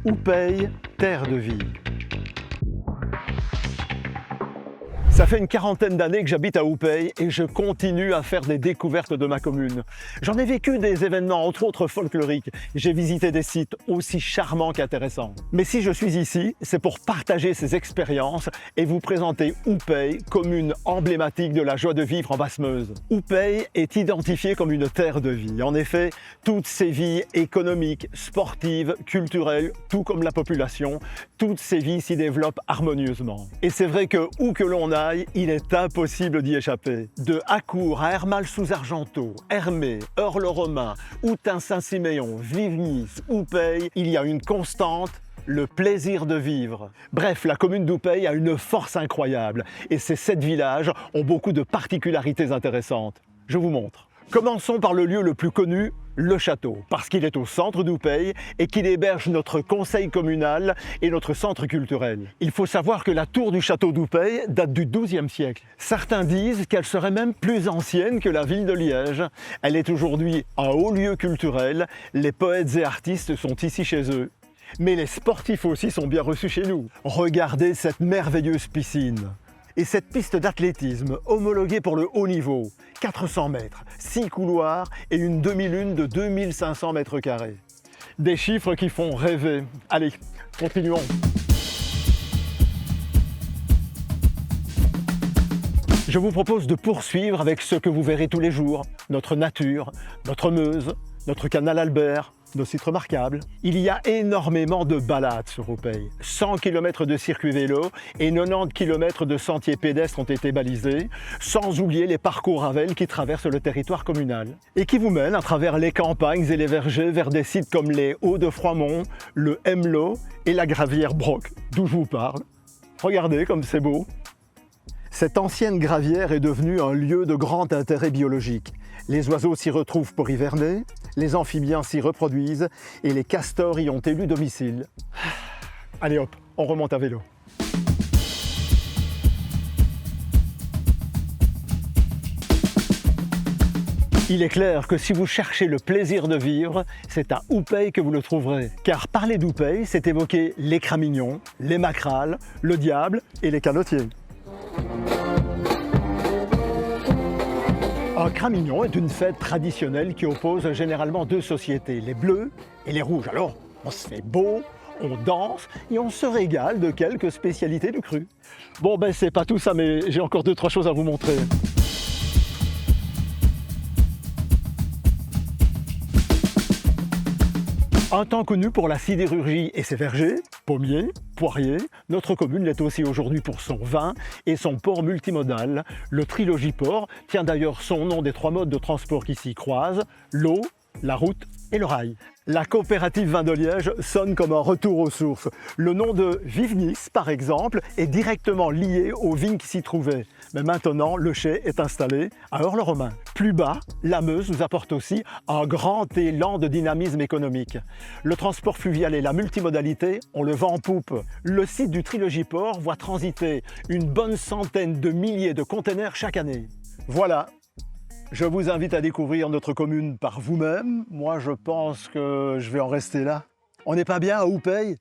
Houpeil, terre de vie. Ça fait une quarantaine d'années que j'habite à Houpeil et je continue à faire des découvertes de ma commune. J'en ai vécu des événements, entre autres folkloriques. J'ai visité des sites aussi charmants qu'intéressants. Mais si je suis ici, c'est pour partager ces expériences et vous présenter Houpeil, commune emblématique de la joie de vivre en Basse-Meuse. Houpeil est identifié comme une terre de vie. En effet, toutes ces vies économiques, sportives, culturelles, tout comme la population, toutes ces vies s'y développent harmonieusement. Et c'est vrai que où que l'on aille, il est impossible d'y échapper. De Hacourt à Hermal-sous-Argenteau, Hermé, Eurle-Romain, Houtin-Saint-Siméon, Vivnis, Houpeil, il y a une constante, le plaisir de vivre. Bref, la commune d'Houpeil a une force incroyable et ces 7 villages ont beaucoup de particularités intéressantes. Je vous montre. Commençons par le lieu le plus connu, le château, parce qu'il est au centre d'Houpeil et qu'il héberge notre conseil communal et notre centre culturel. Il faut savoir que la tour du château d'Houpeil date du XIIe siècle. Certains disent qu'elle serait même plus ancienne que la ville de Liège. Elle est aujourd'hui un haut lieu culturel, les poètes et artistes sont ici chez eux. Mais les sportifs aussi sont bien reçus chez nous. Regardez cette merveilleuse piscine. Et cette piste d'athlétisme homologuée pour le haut niveau, 400 mètres, 6 couloirs et une demi-lune de 2500 mètres carrés. Des chiffres qui font rêver. Allez, continuons. Je vous propose de poursuivre avec ce que vous verrez tous les jours, notre nature, notre Meuse, notre canal Albert, nos sites remarquables. Il y a énormément de balades sur Houpeil. 100 km de circuits vélo et 90 km de sentiers pédestres ont été balisés, sans oublier les parcours Ravel qui traversent le territoire communal et qui vous mènent à travers les campagnes et les vergers vers des sites comme les Hauts de Froidmont, le Hemelot et la Gravière Broc, d'où je vous parle. Regardez comme c'est beau. Cette ancienne gravière est devenue un lieu de grand intérêt biologique. Les oiseaux s'y retrouvent pour hiverner, les amphibiens s'y reproduisent et les castors y ont élu domicile. Allez hop, on remonte à vélo. Il est clair que si vous cherchez le plaisir de vivre, c'est à Houpeil que vous le trouverez. Car parler d'Houpeil, c'est évoquer les cramignons, les macrales, le diable et les canotiers. Un cramignon est une fête traditionnelle qui oppose généralement 2 sociétés, les bleus et les rouges. Alors, on se fait beau, on danse et on se régale de quelques spécialités de cru. Bon, ben c'est pas tout ça, mais j'ai encore 2-3 choses à vous montrer. Un temps connu pour la sidérurgie et ses vergers, pommiers, poiriers, notre commune l'est aussi aujourd'hui pour son vin et son port multimodal. Le Trilogiport tient d'ailleurs son nom des 3 modes de transport qui s'y croisent, l'eau, la route et le rail. La coopérative Vin de Liège sonne comme un retour aux sources. Le nom de Vivnis, par exemple, est directement lié aux vignes qui s'y trouvaient. Mais maintenant, le chai est installé à Eurle-Romain. Plus bas, la Meuse nous apporte aussi un grand élan de dynamisme économique. Le transport fluvial et la multimodalité, on le vend en poupe. Le site du Trilogiport voit transiter une bonne centaine de milliers de containers chaque année. Voilà. Je vous invite à découvrir notre commune par vous-même. Moi, je pense que je vais en rester là. On n'est pas bien à Houpeil ?